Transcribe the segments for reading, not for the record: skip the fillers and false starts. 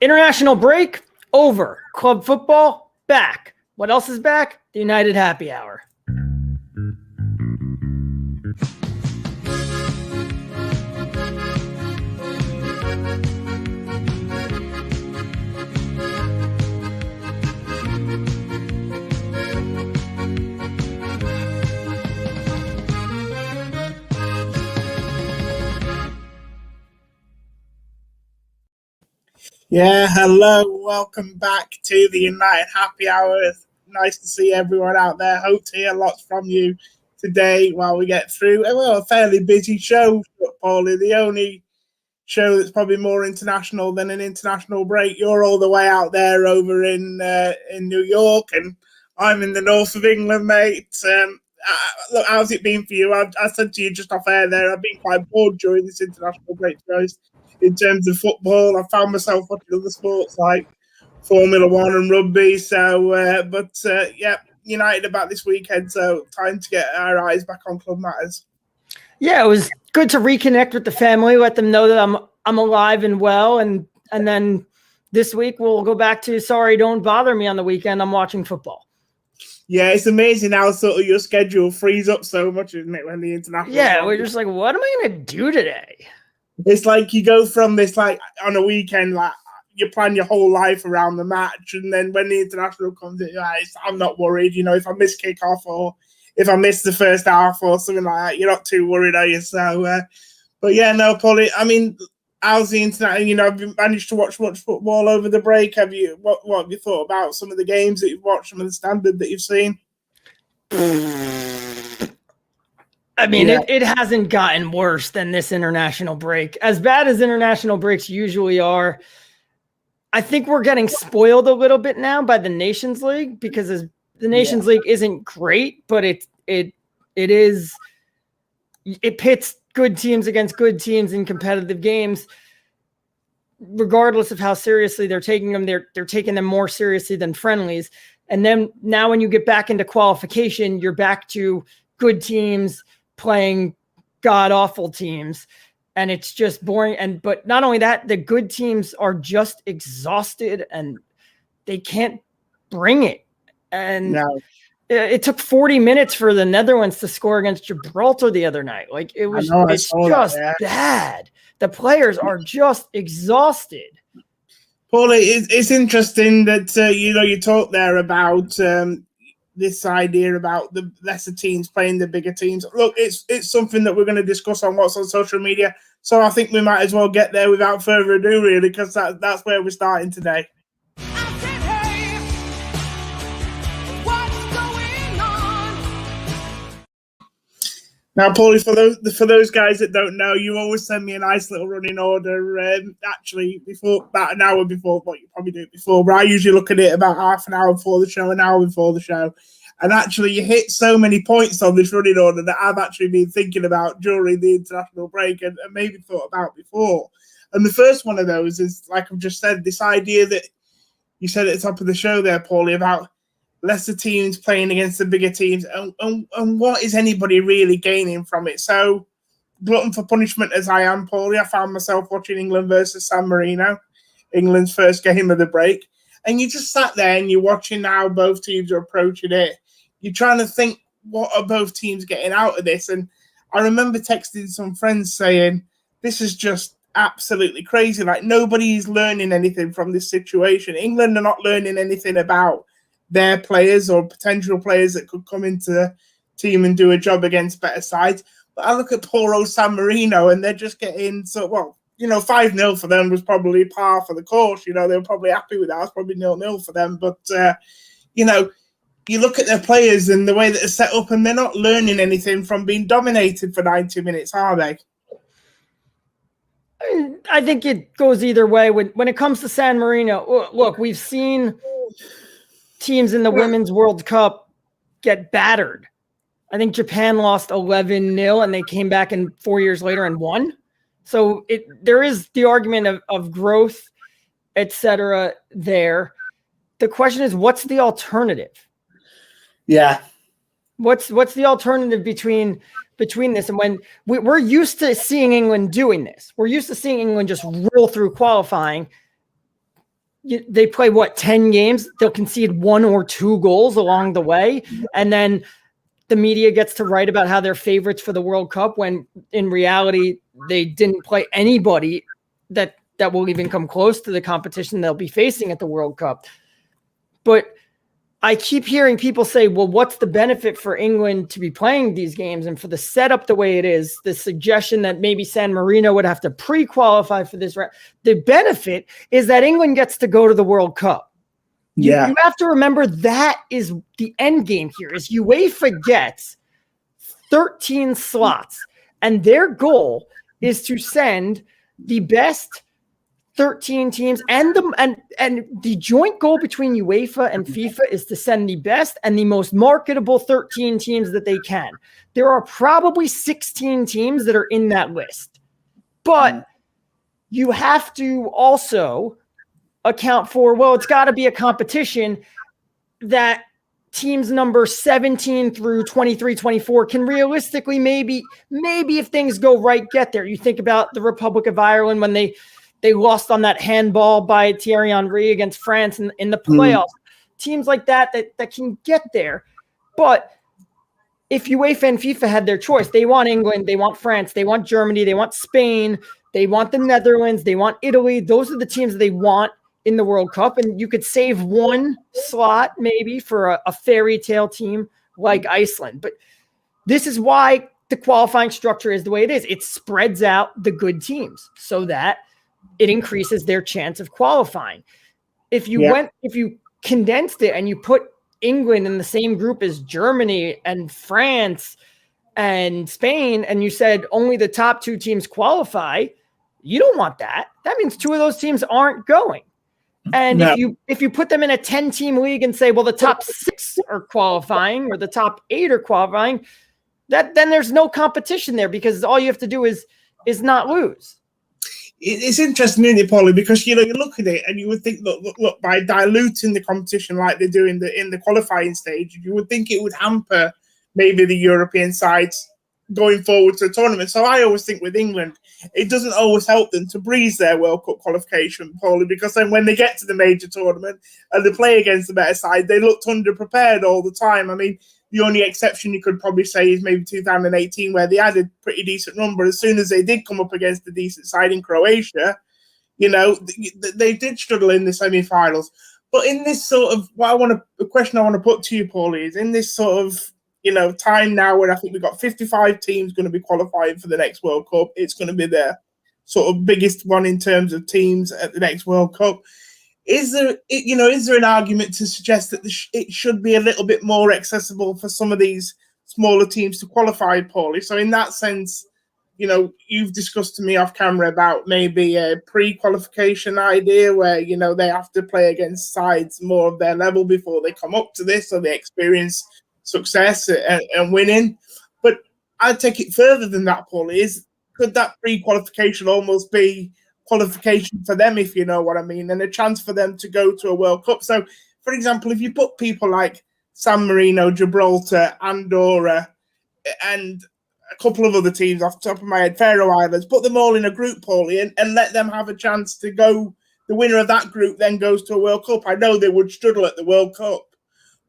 International break over. Club football back. What else is back? The United Happy Hour. Yeah, hello, welcome back to the United Happy Hour. Nice to see everyone out there. Hope to hear lots from you today while we get through a fairly busy show, Pauly. The only show that's probably more international than an international break. You're all the way out there over in New York, and I'm in the north of England, mate. Look, how's it been for you? I said to you just off air there, I've been quite bored during this international break, guys. In terms of football, I found myself watching other sports like Formula One and rugby. So, yeah, United about this weekend. So, time to get our eyes back on club matters. Yeah, it was good to reconnect with the family, let them know that I'm alive and well, and then this week we'll go back to sorry, don't bother me on the weekend. I'm watching football. Yeah, it's amazing how sort of your schedule frees up so much, isn't it, when the international. Yeah, we're just like, what am I going to do today? It's like you go from this, like, on a weekend, like, you plan your whole life around the match, and then when the international comes in, I'm not worried. You know, if I miss kickoff or if I miss the first half or something like that, you're not too worried, are you? So, but yeah, no, Pauly, I mean, how's the internet? You know, have you managed to watch much football over the break? Have you? What have you thought about some of the games that you've watched, some of the standard that you've seen? I mean, yeah. It hasn't gotten worse than this international break. As bad as international breaks usually are, I think we're getting spoiled a little bit now by the Nations League because the Nations League isn't great, but it pits good teams against good teams in competitive games. Regardless of how seriously they're taking them, they're taking them more seriously than friendlies. And then now when you get back into qualification, you're back to good teams playing god-awful teams, and it's just boring. But not only that, the good teams are just exhausted and they can't bring it. And it took 40 minutes for the Netherlands to score against Gibraltar the other night. Like, it's just bad. The players are just exhausted. Pauly, it's interesting that you talk there about this idea about the lesser teams playing the bigger teams. Look, it's something that we're going to discuss on what's on social media. So I think we might as well get there without further ado, really, because that's where we're starting today. Now, Pauly, for those guys that don't know, you always send me a nice little running order. Actually, about an hour before, what you probably do it before, but I usually look at it about half an hour before the show, an hour before the show. And actually, you hit so many points on this running order that I've actually been thinking about during the international break and maybe thought about before. And the first one of those is, like I've just said, this idea that you said at the top of the show there, Pauly, about lesser teams playing against the bigger teams, and what is anybody really gaining from it? So, glutton for punishment as I am, Pauly, I found myself watching England versus San Marino, England's first game of the break, and you just sat there and you're watching how both teams are approaching it. You're trying to think, what are both teams getting out of this? And I remember texting some friends saying, this is just absolutely crazy. Like, nobody's learning anything from this situation. England are not learning anything about their players or potential players that could come into the team and do a job against better sides. But I look at poor old San Marino and they're just getting 5-0 for them was probably par for the course. You know, they were probably happy with that. It was probably 0-0 for them. But, you look at their players and the way that they're set up and they're not learning anything from being dominated for 90 minutes, are they? I think it goes either way. When it comes to San Marino, look, we've seen teams in the Women's World Cup get battered. I think Japan lost 11-0 and they came back 4 years later and won. So there is the argument of growth, etc. there. The question is, what's the alternative? Yeah. What's the alternative between this? And when we're used to seeing England doing this, we're used to seeing England just roll through qualifying. they play 10 games, they'll concede 1 or 2 goals along the way, and then the media gets to write about how they're favorites for the World Cup when in reality they didn't play anybody that will even come close to the competition they'll be facing at the World Cup. But I keep hearing people say, well, what's the benefit for England to be playing these games and for the setup the way it is? The suggestion that maybe San Marino would have to pre-qualify for this. The benefit is that England gets to go to the World Cup. You have to remember that is the end game here is UEFA gets 13 slots, and their goal is to send the best 13 teams, and the joint goal between UEFA and FIFA is to send the best and the most marketable 13 teams that they can. There are probably 16 teams that are in that list, but you have to also account for, well, it's got to be a competition that teams number 17 through 23, 24 can realistically maybe if things go right, get there. You think about the Republic of Ireland when they lost on that handball by Thierry Henry against France in the playoffs. Teams like that can get there. But if UEFA and FIFA had their choice, they want England, they want France, they want Germany, they want Spain, they want the Netherlands, they want Italy. Those are the teams that they want in the World Cup. And you could save 1 slot maybe for a fairy tale team like Iceland. But this is why the qualifying structure is the way it is. It spreads out the good teams so that it increases their chance of qualifying. If you condensed it and you put England in the same group as Germany and France and Spain, and you said only the top 2 teams qualify, you don't want that. That means 2 of those teams aren't going. And if you put them in a 10-team league and say, well, the top 6 are qualifying or the top 8 are qualifying, then there's no competition there because all you have to do is not lose. It's interesting, isn't it, Pauly? Because you look at it and you would think, look, by diluting the competition like they do in the qualifying stage, you would think it would hamper maybe the European sides going forward to the tournament. So I always think with England, it doesn't always help them to breeze their World Cup qualification, Pauly, because then when they get to the major tournament and they play against the better side, they looked underprepared all the time. I mean, the only exception you could probably say is maybe 2018, where they had a pretty decent run. But as soon as they did come up against a decent side in Croatia, they did struggle in the semi-finals. But in this sort of, the question I want to put to you, Pauly, is in this sort of, time now where I think we've got 55 teams going to be qualifying for the next World Cup. It's going to be the sort of biggest one in terms of teams at the next World Cup. Is there an argument to suggest that it should be a little bit more accessible for some of these smaller teams to qualify, Pauly? So in that sense, you've discussed to me off camera about maybe a pre-qualification idea where, they have to play against sides more of their level before they come up to this, so they experience success and winning. But I'd take it further than that, Pauly. Could that pre-qualification almost be qualification for them, if you know what I mean, and a chance for them to go to a World Cup? So, for example, if you put people like San Marino, Gibraltar, Andorra, and a couple of other teams off the top of my head, Faroe Islands, put them all in a group, Pauly, and let them have a chance to go. The winner of that group then goes to a World Cup. I know they would struggle at the World Cup,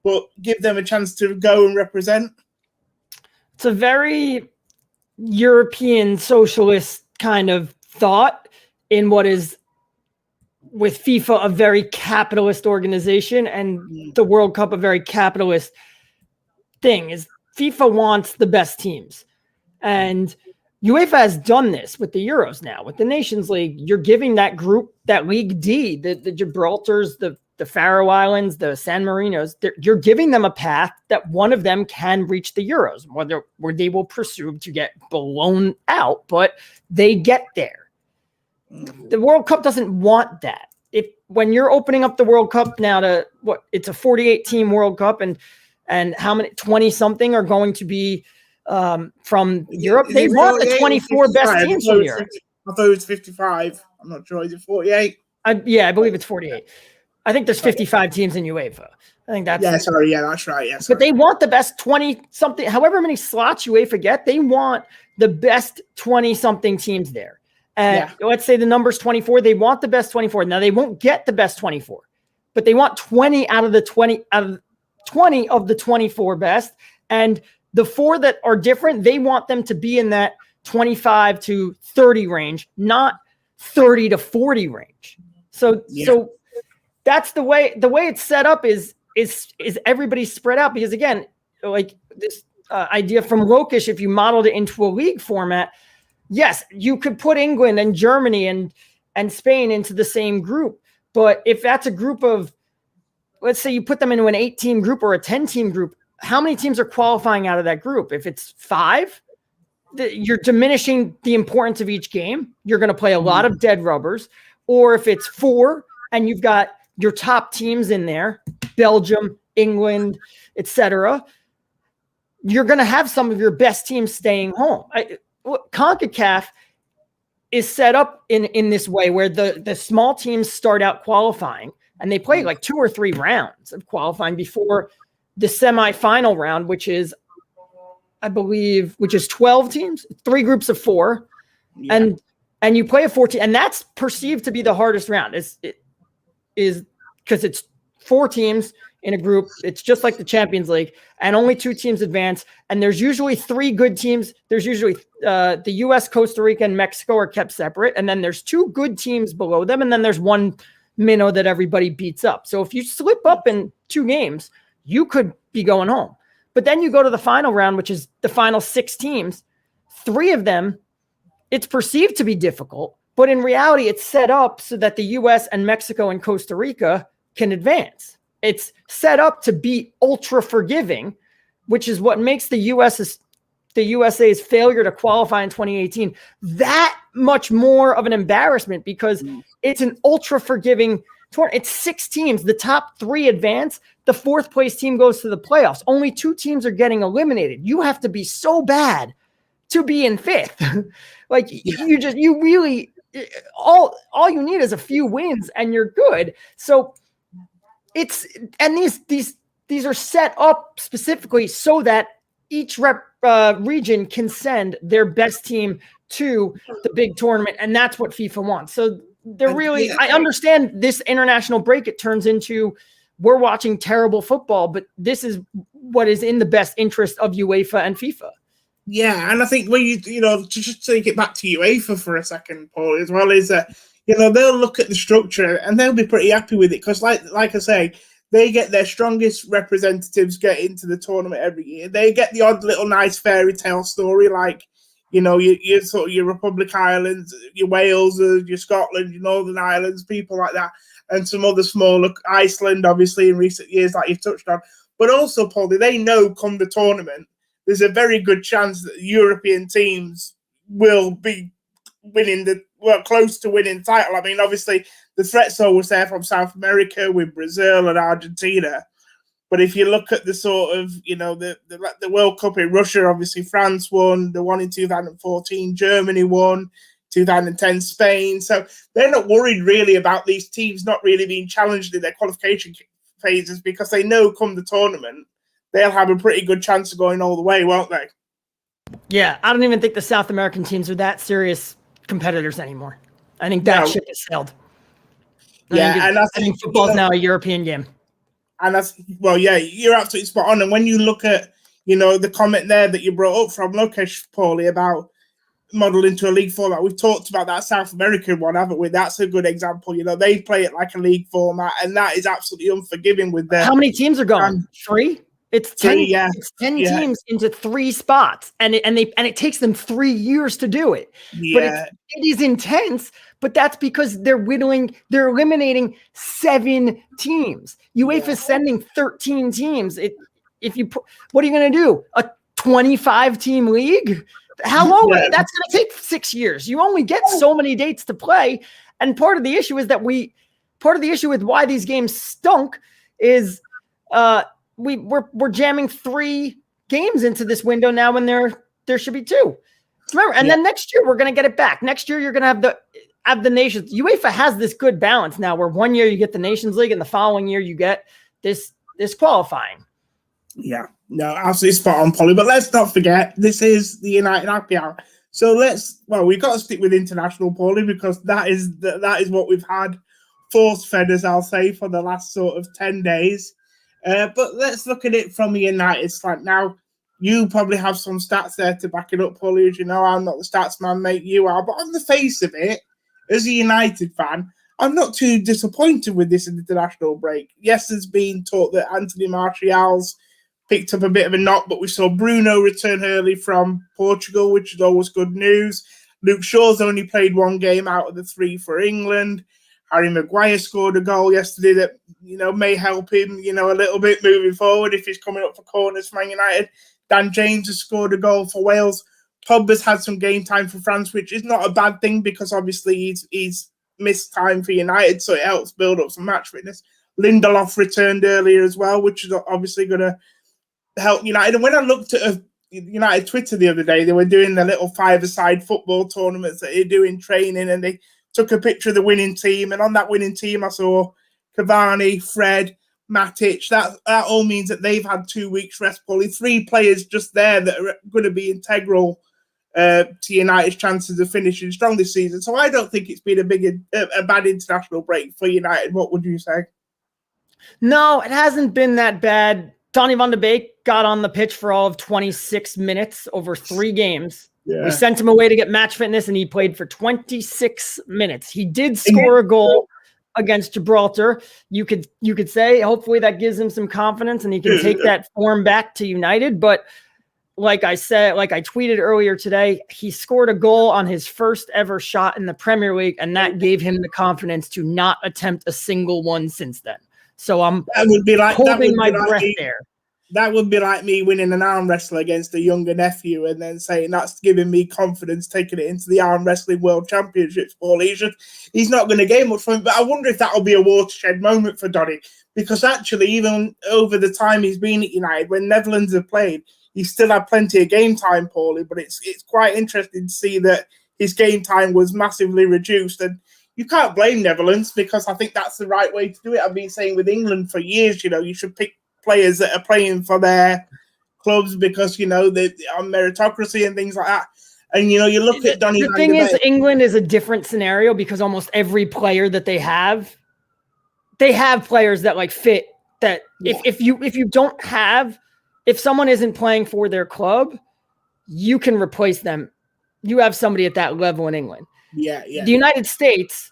but give them a chance to go and represent. It's a very European socialist kind of thought in what is, with FIFA, a very capitalist organization, and the World Cup a very capitalist thing. Is FIFA wants the best teams. And UEFA has done this with the Euros now. With the Nations League, you're giving that group, that League D, the Gibraltars, the Faroe Islands, the San Marinos, you're giving them a path that one of them can reach the Euros, where they will presume to get blown out, but they get there. The World Cup doesn't want that. When you're opening up the World Cup now to it's a 48-team World Cup, and how many 20-something are going to be from Europe? They want the 24 best teams from Europe. I thought it was 55. I'm not sure. Is it 48? I believe it's 48. I think there's 55 teams in UEFA. I think that's that's right. Yeah, but they want the best 20-something, however many slots UEFA get. They want the best 20-something teams there. And let's say the number's 24. They want the best 24. Now they won't get the best 24, but they want 20 out of the 20 of the 24 best. And the 4 that are different, they want them to be in that 25 to 30 range, not 30 to 40 range. So that's the way it's set up is everybody spread out, because again, like this idea from Lokish, if you modeled it into a league format, yes, you could put England and Germany and Spain into the same group. But if that's a group of, let's say you put them into an 8-team group or a 10-team group, how many teams are qualifying out of that group? If it's 5, you're diminishing the importance of each game. You're going to play a lot of dead rubbers. Or if it's 4 and you've got your top teams in there, Belgium, England, etc., you're going to have some of your best teams staying home. CONCACAF is set up in this way where the small teams start out qualifying and they play like 2 or 3 rounds of qualifying before the semifinal round, which is, I believe, 12 teams, 3 groups of 4. Yeah. And you play a 14, and that's perceived to be the hardest round. It is because it's 4 teams in a group. It's just like the Champions League, and only 2 teams advance. And there's usually 3 good teams. There's usually the U.S., Costa Rica, and Mexico are kept separate. And then there's 2 good teams below them. And then there's 1 minnow that everybody beats up. So if you slip up in 2 games, you could be going home. But then you go to the final round, which is the final 6 teams. 3 of them, it's perceived to be difficult, but in reality, it's set up so that the U.S. and Mexico and Costa Rica can advance. It's set up to be ultra forgiving, which is what makes the USA's failure to qualify in 2018 that much more of an embarrassment, because it's an ultra forgiving tournament. It's 6 teams. The top 3 advance. The 4th place team goes to the playoffs. Only 2 teams are getting eliminated. You have to be so bad to be in 5th. Like you really, all you need is a few wins and you're good. So these are set up specifically so that each region can send their best team to the big tournament. And that's what FIFA wants. So they're really, I understand this international break. It turns into, we're watching terrible football, but this is what is in the best interest of UEFA and FIFA. Yeah, and I think when you know, to just take it back to UEFA for a second, Paul, as well, is that, you know, they'll look at the structure and they'll be pretty happy with it, because like I say, they get their strongest representatives get into the tournament every year. They get the odd little nice fairy tale story, like, you know, your sort of your Republic Islands, your Wales, your Scotland, your Northern Islands, people like that, and some other smaller, Iceland, obviously, in recent years, like you've touched on. But also, Paul, they know come the tournament, there's a very good chance that European teams will be close to winning the title. I mean, obviously, the threat's always there from South America with Brazil and Argentina. But if you look at the sort of, you know, the World Cup in Russia, obviously France won, the one in 2014, Germany won, 2010 Spain. So they're not worried really about these teams not really being challenged in their qualification phases, because they know come the tournament, they'll have a pretty good chance of going all the way, won't they? Yeah, I don't even think the South American teams are that serious competitors anymore. I think that ship has sailed. I think football's now a European game. And you're absolutely spot on. And when you look at, you know, the comment there that you brought up from Lokesh, Pauly, about modeling to a league format, we've talked about that South American one, haven't we? That's a good example. You know, they play it like a league format, and that is absolutely unforgiving with their... How many teams are going? 3? It's 10. It's 10 teams into 3 spots, and it takes them 3 years to do it. Yeah. But it is intense. But that's because they're eliminating 7 teams. UEFA is sending 13 teams. What are you going to do? A 25-team league? How long? Yeah. That's going to take 6 years. You only get so many dates to play, and part of the issue is with why these games stunk is we're jamming 3 games into this window now when there should be 2. Remember, and then next year we're going to get it back. Next year you're going to have the nations. UEFA has this good balance now, where one year you get the Nations League and the following year you get this qualifying. Yeah, no, absolutely spot on, Pauly. But let's not forget, this is the United Happy Hour. So we've got to stick with international, Paulie, because that is what we've had force-fed, as I'll say, for the last sort of 10 days. But let's look at it from a United slant. Now, you probably have some stats there to back it up, Paulie. As you know, I'm not the stats man, mate, you are. But on the face of it, as a United fan, I'm not too disappointed with this international break. Yes, there's been talk that Anthony Martial's picked up a bit of a knock, but we saw Bruno return early from Portugal, which is always good news. Luke Shaw's only played one game out of the 3 for England. Harry Maguire scored a goal yesterday that, may help him, a little bit moving forward if he's coming up for corners for Man United. Dan James has scored a goal for Wales. Pogba's had some game time for France, which is not a bad thing because obviously he's missed time for United, so it helps build up some match fitness. Lindelof returned earlier as well, which is obviously going to help United. And when I looked at United Twitter the other day, they were doing the little five-a-side football tournaments that they do in training, and they took a picture of the winning team. And on that winning team, I saw Cavani, Fred, Matic. That all means that they've had 2 weeks rest, probably 3 players just there that are going to be integral to United's chances of finishing strong this season. So I don't think it's been a bad international break for United. What would you say? No, it hasn't been that bad. Donny van de Beek got on the pitch for all of 26 minutes over 3 games. Yeah. We sent him away to get match fitness, and he played for 26 minutes. He did score a goal against Gibraltar. You could say hopefully that gives him some confidence, and he can take that form back to United. But like I tweeted earlier today, he scored a goal on his first ever shot in the Premier League, and that gave him the confidence to not attempt a single one since then. So I'm holding my breath there. That would be like me winning an arm wrestle against a younger nephew and then saying that's giving me confidence, taking it into the arm wrestling world championships. He's not going to gain much from it, but I wonder if that'll be a watershed moment for Donny, because actually even over the time he's been at United, when Netherlands have played, he still had plenty of game time, Paulie, but it's quite interesting to see that his game time was massively reduced. And you can't blame Netherlands, because I think that's the right way to do it. I've been saying with England for years, you should pick players that are playing for their clubs because, they are meritocracy and things like that. And, you look at Donny. The thing is, England is a different scenario because almost every player that they have players that fit that. Yeah. If someone isn't playing for their club, you can replace them. You have somebody at that level in England. Yeah. The United States,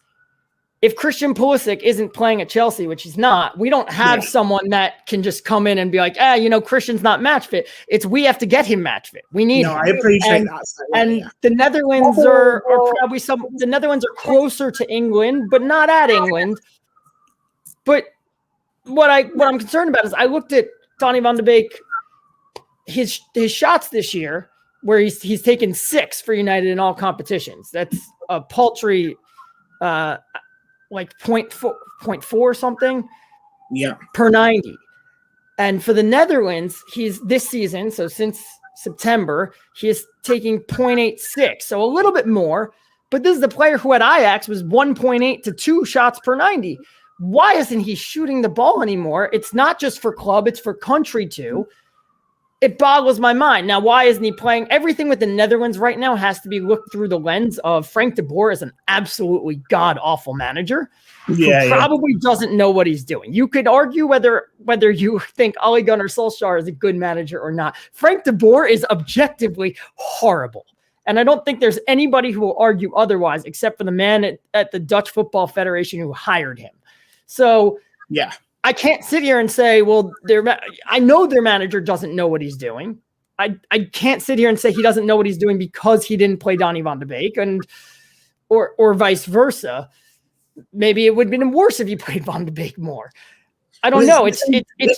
if Christian Pulisic isn't playing at Chelsea, which he's not, we don't have someone that can just come in and be like, Christian's not match fit. We have to get him match fit. We need him. I appreciate that. And the Netherlands are probably the Netherlands are closer to England, but not at England. But what I'm concerned about is I looked at Donny van de Beek, his shots this year, where he's taken 6 for United in all competitions. That's a paltry 0.4 something per 90. And for the Netherlands, he's this season, so since September, he is taking 0.86, so a little bit more. But this is the player who at Ajax was 1.8 to 2 shots per 90. Why isn't he shooting the ball anymore? It's not just for club, it's for country too. It boggles my mind. Now, why isn't he playing? Everything with the Netherlands right now has to be looked through the lens of Frank de Boer is an absolutely god-awful manager who probably doesn't know what he's doing. You could argue whether you think Ole Gunnar Solskjaer is a good manager or not. Frank de Boer is objectively horrible. And I don't think there's anybody who will argue otherwise except for the man at the Dutch Football Federation who hired him. So, yeah. I can't sit here and say, well, I know their manager doesn't know what he's doing. I can't sit here and say he doesn't know what he's doing because he didn't play Donny van de Beek or vice versa. Maybe it would have been worse if he played Van de Beek more. I don't know. It's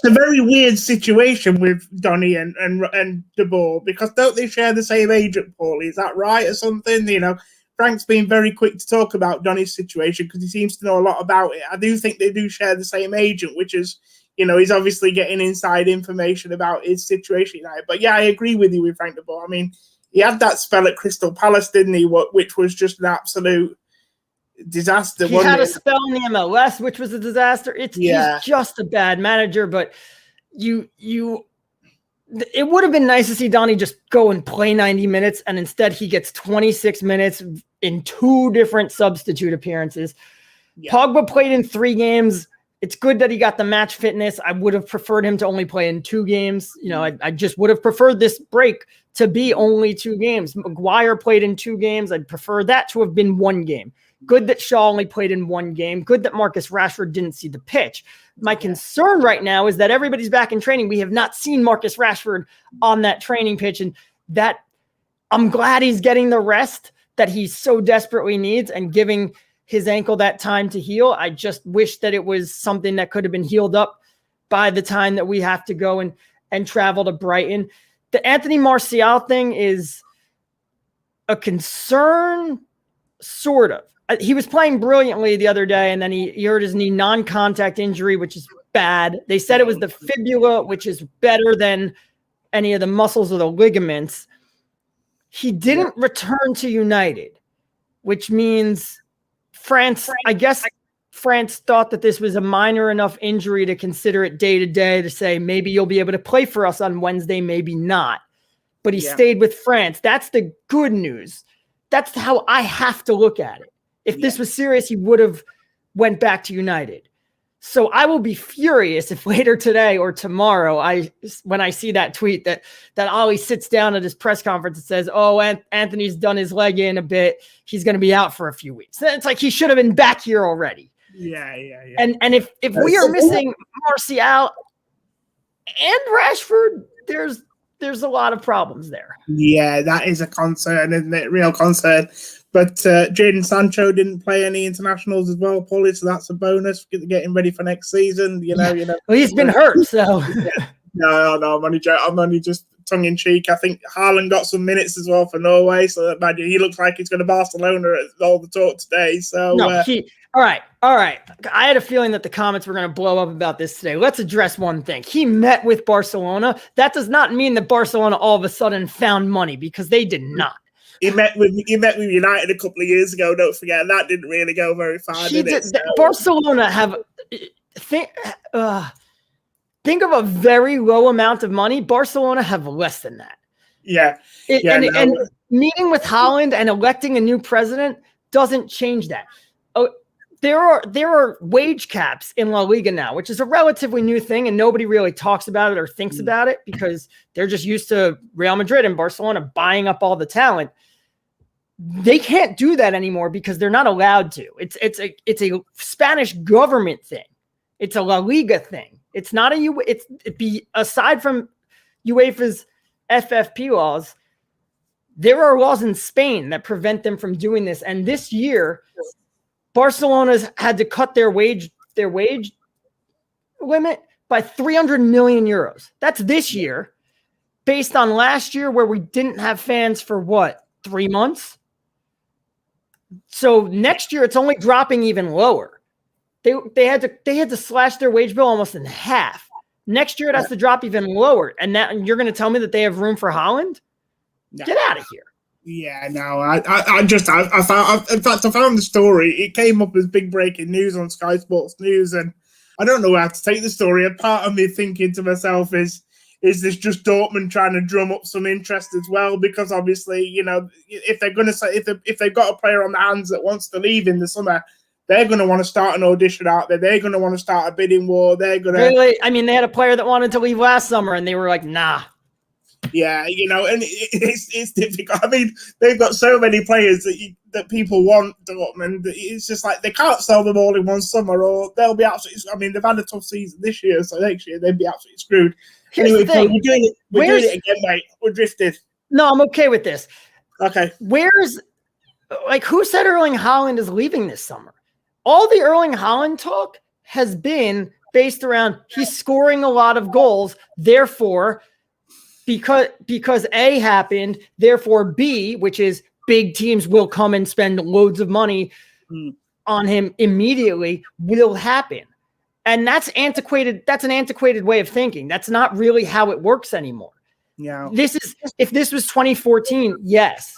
a very weird situation with Donny and de Boer, because don't they share the same agent, Paulie? Is that right or something? Frank's been very quick to talk about Donny's situation because he seems to know a lot about it. I do think they do share the same agent, which is, he's obviously getting inside information about his situation. But yeah, I agree with you with Frank de Boer. I mean, he had that spell at Crystal Palace, didn't he? Which was just an absolute disaster. He had a spell in the MLS, which was a disaster. He's just a bad manager, but it would have been nice to see Donnie just go and play 90 minutes, and instead he gets 26 minutes in 2 different substitute appearances. Yeah. Pogba played in 3 games. It's good that he got the match fitness. I would have preferred him to only play in 2 games. You know, I just would have preferred this break to be only 2 games. Maguire played in 2 games. I'd prefer that to have been 1 game. Good that Shaw only played in 1 game. Good that Marcus Rashford didn't see the pitch. My concern right now is that everybody's back in training. We have not seen Marcus Rashford on that training pitch, and that I'm glad he's getting the rest that he so desperately needs and giving his ankle that time to heal. I just wish that it was something that could have been healed up by the time that we have to go and travel to Brighton. The Anthony Martial thing is a concern, sort of. He was playing brilliantly the other day, and then he hurt his knee, non-contact injury, which is bad. They said it was the fibula, which is better than any of the muscles or the ligaments. He didn't return to United, which means France, I guess France thought that this was a minor enough injury to consider it day-to-day, to say maybe you'll be able to play for us on Wednesday, maybe not. But he stayed with France. That's the good news. That's how I have to look at it. If this was serious, he would have went back to United. So I will be furious if later today or tomorrow, when I see that tweet that Ollie sits down at his press conference and says, "Oh, Anthony's done his leg in a bit. He's going to be out for a few weeks." It's like he should have been back here already. Yeah. And if we are missing Martial and Rashford, there's a lot of problems there. Yeah, that is a concern, isn't it? Real concern. But Jadon Sancho didn't play any internationals as well, Pauly, so that's a bonus for getting ready for next season. You know. Well, he's been hurt, so. No, I'm only just tongue in cheek. I think Haaland got some minutes as well for Norway, so that he looks like he's going to Barcelona at all the talk today. So all right. I had a feeling that the comments were going to blow up about this today. Let's address one thing. He met with Barcelona. That does not mean that Barcelona all of a sudden found money, because they did not. He met with United a couple of years ago. Don't forget, that didn't really go very far. Did it? So. Barcelona have think of a very low amount of money. Barcelona have less than that. Yeah, and meeting with Haaland and electing a new president doesn't change that. Oh, there are wage caps in La Liga now, which is a relatively new thing, and nobody really talks about it or thinks about it because they're just used to Real Madrid and Barcelona buying up all the talent. They can't do that anymore because they're not allowed to. It's a Spanish government thing. It's a La Liga thing. It's not aside from UEFA's FFP laws, there are laws in Spain that prevent them from doing this. And this year, Barcelona's had to cut their wage limit by 300 million euros. That's this year, based on last year where we didn't have fans for 3 months. So next year it's only dropping even lower. They had to slash their wage bill almost in half. Next year it has to drop even lower. And you're going to tell me that they have room for Haaland? No. Get out of here. Yeah, no, I found the story. It came up as big breaking news on Sky Sports News, and I don't know how to take the story. A part of me thinking to myself is this just Dortmund trying to drum up some interest as well? Because obviously, you know, if they're going to say if they've got a player on their hands that wants to leave in the summer, they're going to want to start an audition out there. They're going to want to start a bidding war. They're going to really. I mean, they had a player that wanted to leave last summer, and they were like, "Nah." Yeah, you know, and it's difficult. I mean, they've got so many players that people want Dortmund. It's just like they can't sell them all in one summer, or they'll be absolutely. I mean, they've had a tough season this year, so next year they'd be absolutely screwed. Anyway, Paul, we're doing it again, mate. We're drifted. No, I'm okay with this. Okay. Who said Erling Haaland is leaving this summer? All the Erling Haaland talk has been based around he's scoring a lot of goals, therefore. Because A happened, therefore B, which is big teams will come and spend loads of money on him immediately, will happen. And that's antiquated. That's an antiquated way of thinking. That's not really how it works anymore. Yeah. If this was 2014, yes,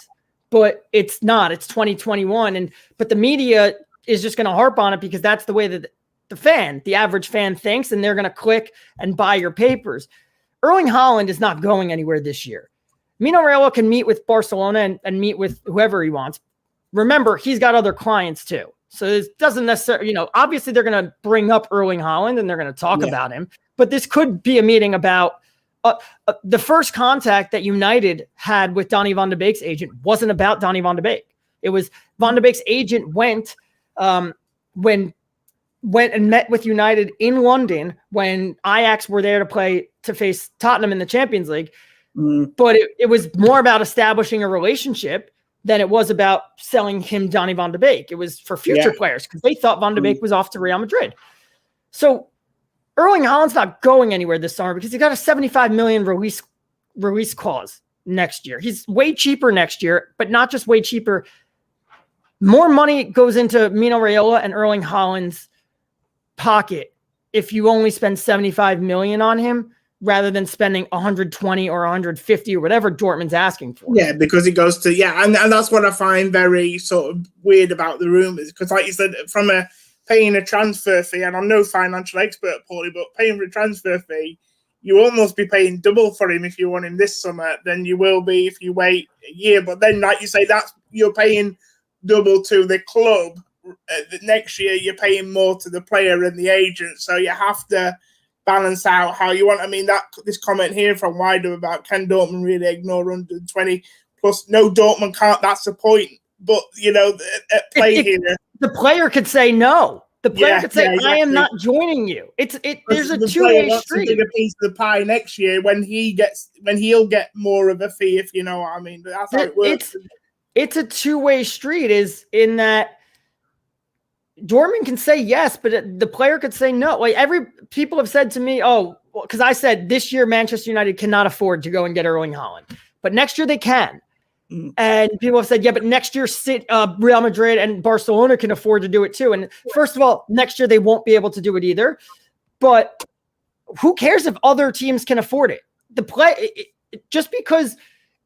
but it's not. It's 2021. But the media is just going to harp on it because that's the way that the average fan thinks, and they're going to click and buy your papers. Erling Haaland is not going anywhere this year. Mino Raiola can meet with Barcelona and meet with whoever he wants. Remember, he's got other clients too. So it doesn't necessarily, obviously they're going to bring up Erling Haaland and they're going to talk about him. But this could be a meeting about the first contact that United had with Donny van de Beek's agent wasn't about Donny van de Beek. It was Van de Beek's agent went and met with United in London when Ajax were there to face Tottenham in the Champions League. But it was more about establishing a relationship than it was about selling him Donny van de Beek. It was for future players because they thought Van de Beek was off to Real Madrid. So Erling Haaland's not going anywhere this summer because he got a $75 million release clause next year. He's way cheaper next year, but not just way cheaper. More money goes into Mino Raiola and Erling Haaland's pocket if you only spend $75 million on him rather than spending 120 or 150 or whatever Dortmund's asking for. Yeah, because it goes to, and that's what I find very sort of weird about the rumors. Because like you said, from paying a transfer fee, and I'm no financial expert, Pauly, but paying for a transfer fee, you almost be paying double for him if you want him this summer than you will be if you wait a year. But then, like you say, you're paying double to the club. The next year, you're paying more to the player and the agent. So you have to balance out how you want. I mean, this comment here from Wider about can Dortmund really ignore 120 plus? No, Dortmund can't. That's the point. But at play here, the player could say no. The player could say, exactly. I am not joining you. There's a two-way street. To take a piece of the pie next year when he'll get more of a fee, if you know what I mean. But that's how it works. It's a two-way street, is in that Dortmund can say yes, but the player could say no. Like people have said to me, because I said this year Manchester United cannot afford to go and get Erling Haaland, but next year they can. And people have said, yeah, but next year Real Madrid and Barcelona can afford to do it too. And first of all, next year they won't be able to do it either. But who cares if other teams can afford it? Just because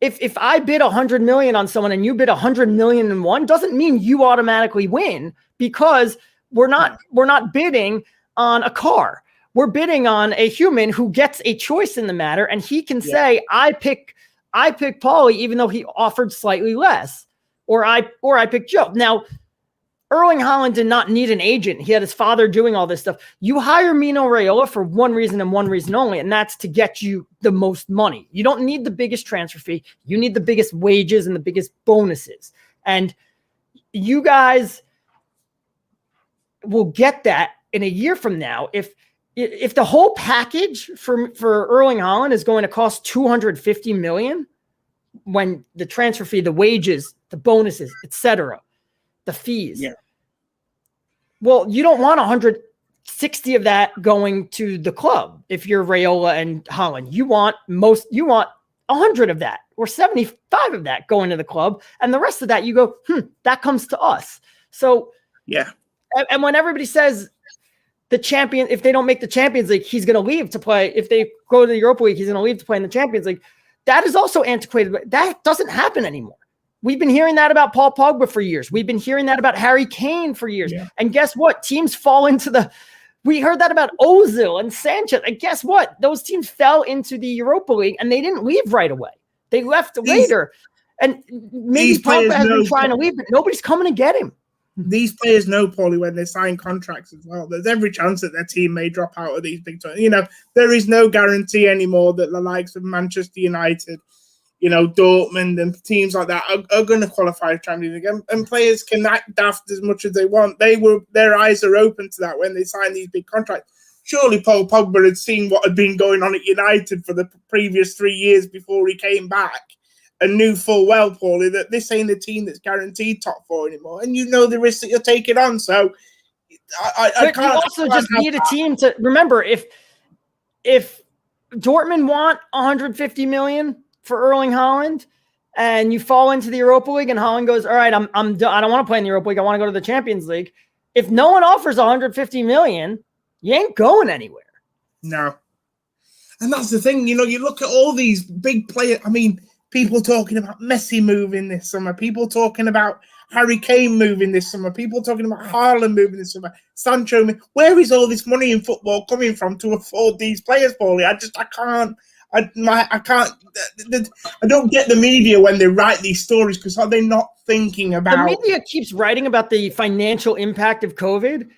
if I bid 100 million on someone and you bid 100 million in one doesn't mean you automatically win, because we're not bidding on a car. We're bidding on a human who gets a choice in the matter, and he can say, I pick Pauly, even though he offered slightly less, or I pick Joe. Now, Erling Haaland did not need an agent. He had his father doing all this stuff. You hire Mino Raiola for one reason and one reason only, and that's to get you the most money. You don't need the biggest transfer fee. You need the biggest wages and the biggest bonuses. And you guys will get that in a year from now. If the whole package for Erling Haaland is going to cost $250 million, when the transfer fee, the wages, the bonuses, etc., the fees. Yeah. Well, you don't want 160 of that going to the club. If you're Raiola and Haaland, you want 100 of that or 75 of that going to the club, and the rest of that you go, that comes to us. So yeah. And when everybody says if they don't make the Champions League, he's going to leave to play. If they go to the Europa League, he's going to leave to play in the Champions League. That is also antiquated. That doesn't happen anymore. We've been hearing that about Paul Pogba for years. We've been hearing that about Harry Kane for years. Yeah. And guess what? Teams fall into we heard that about Ozil and Sanchez. And guess what? Those teams fell into the Europa League and they didn't leave right away. They left later. And maybe Pogba has been trying to leave, but nobody's coming to get him. These players know, Pauly, when they sign contracts as well, there's every chance that their team may drop out of these big tournaments. There is no guarantee anymore that the likes of Manchester United, Dortmund and teams like that are going to qualify for Champions League. And players can act daft as much as they want. Their eyes are open to that when they sign these big contracts. Surely Paul Pogba had seen what had been going on at United for the previous 3 years before he came back, and knew full well, Pauly, that this ain't a team that's guaranteed top four anymore. And the risk that you're taking on. So I can't. You also just need a team to remember, if Dortmund want 150 million for Erling Haaland and you fall into the Europa League and Haaland goes, all right, I'm done. I don't want to play in the Europa League. I want to go to the Champions League. If no one offers 150 million, you ain't going anywhere. No. And that's the thing, you look at all these big players. I mean, people talking about Messi moving this summer. People talking about Harry Kane moving this summer. People talking about Haaland moving this summer. Sancho. Where is all this money in football coming from to afford these players, Pauly? I I can't. I don't get the media when they write these stories, because are they not thinking about? The media keeps writing about the financial impact of COVID,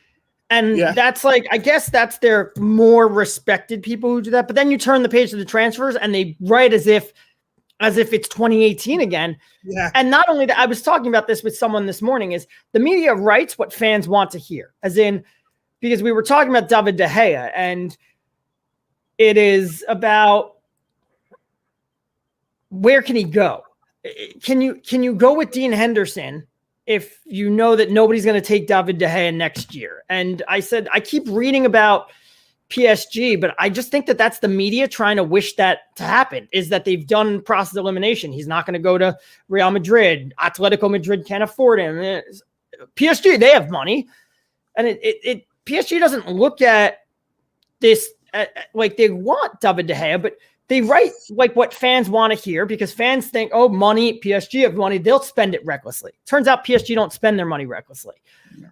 and Yeah. that's like, I guess that's their more respected people who do that. But then you turn the page to the transfers, and they write as if it's 2018 again. Yeah. And not only that, I was talking about this with someone this morning, is the media writes what fans want to hear, as in, because we were talking about David De Gea, and it is about where can he go? Can you go with Dean Henderson if you know that nobody's going to take David De Gea next year? And I said, I keep reading about PSG, but I just think that that's the media trying to wish that to happen, is that they've done process elimination. He's not going to go to Real Madrid. Atletico Madrid can't afford him. PSG, they have money. And PSG doesn't look at this like they want David De Gea, but they write like what fans want to hear, because fans think, oh, money, PSG have money, they'll spend it recklessly. Turns out PSG don't spend their money recklessly.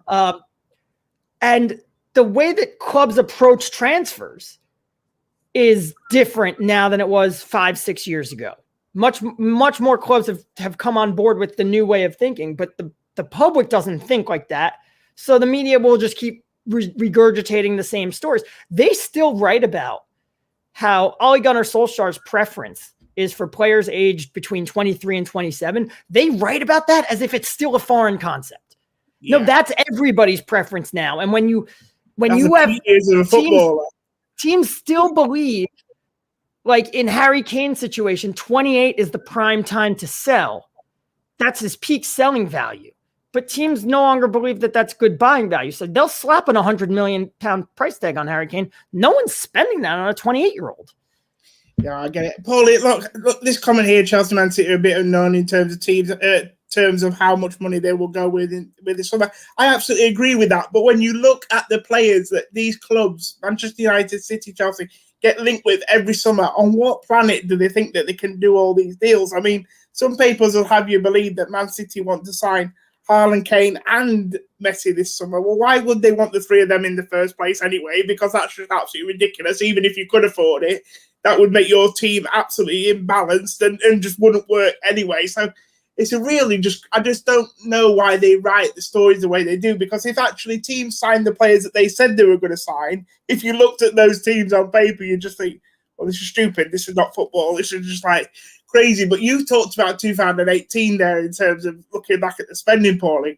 And the way that clubs approach transfers is different now than it was 5-6 years ago. Much more clubs have come on board with the new way of thinking, but the public doesn't think like that. So the media will just keep regurgitating the same stories. They still write about how Ole Gunnar Solskjaer's preference is for players aged between 23 and 27. They write about that as if it's still a foreign concept. Yeah. No, that's everybody's preference now. And when you have teams still believe, like in Harry Kane's situation, 28 is the prime time to sell. That's his peak selling value. But teams no longer believe that that's good buying value. So they'll slap an £100 million price tag on Harry Kane. No one's spending that on a 28-year-old. Yeah, I get it. Pauly, look, this comment here, Chelsea Man City are a bit unknown in terms of teams, terms of how much money they will go with this summer. I absolutely agree with that. But when you look at the players that these clubs, Manchester United, City, Chelsea, get linked with every summer, on what planet do they think that they can do all these deals? I mean, some papers will have you believe that Man City want to sign Haaland, Kane, and Messi this summer. Well, why would they want the three of them in the first place anyway? Because that's just absolutely ridiculous. Even if you could afford it, that would make your team absolutely imbalanced and just wouldn't work anyway. So it's a really I just don't know why they write the stories the way they do, because if actually teams signed the players that they said they were going to sign, if you looked at those teams on paper, you just think, well, this is stupid. This is not football. This is just like crazy. But you talked about 2018 there in terms of looking back at the spending, Pauly.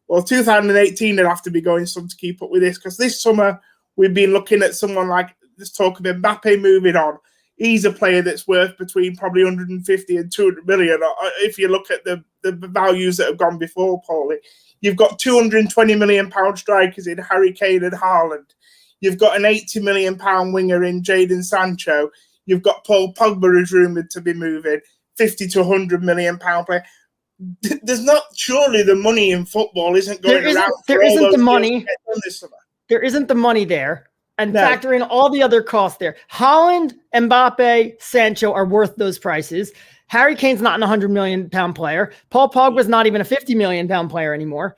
Well, 2018 would have to be going some to keep up with this, because this summer we've been looking at someone like, let's talk of Mbappe moving on. He's a player that's worth between probably 150 and 200 million. If you look at the values that have gone before, Pauly, you've got 220 million pound strikers in Harry Kane and Haaland. You've got an 80 million pound winger in Jadon Sancho. You've got Paul Pogba who's rumoured to be moving, 50 to 100 million pound player. There's not, surely the money in football isn't going around. There isn't the money. There isn't the money there. And factor in all the other costs there. Haaland, Mbappe, Sancho are worth those prices. Harry Kane's not an 100 million pound player. Paul Pogba's not even a 50 million pound player anymore.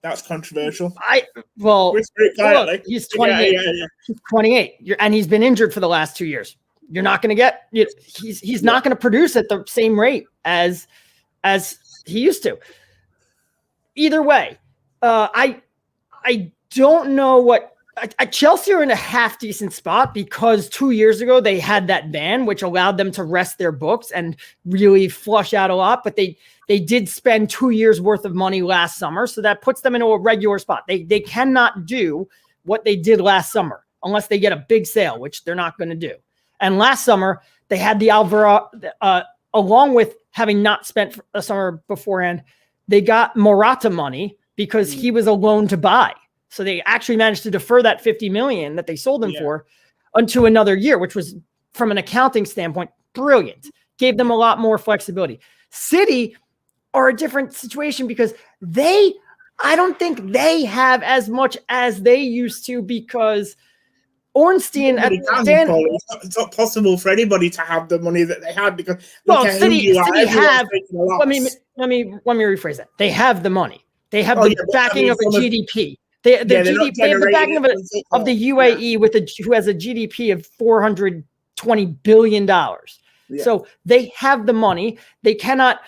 That's controversial. Look, he's 28. Yeah. He's 28, and he's been injured for the last 2 years. You're not going to get. He's not going to produce at the same rate as he used to. Either way, I don't know what. Chelsea are in a half decent spot because 2 years ago they had that ban, which allowed them to rest their books and really flush out a lot. But they did spend 2 years worth of money last summer, so that puts them into a regular spot. They cannot do what they did last summer unless they get a big sale, which they're not going to do. And last summer they had the Alvaro, along with having not spent a summer beforehand, they got Morata money because he was a loan to buy. So they actually managed to defer that 50 million that they sold him for unto another year, which was, from an accounting standpoint, brilliant. Gave them a lot more flexibility. City are a different situation because I don't think they have as much as they used to, because Ornstein it's not possible for anybody to have the money that they had, because City have. Let me rephrase that. They have the money. They have the backing of a GDP. Their they're not GDP, they have the backing generating it from of the football. UAE who has a GDP of $420 billion. Yeah. So they have the money. They cannot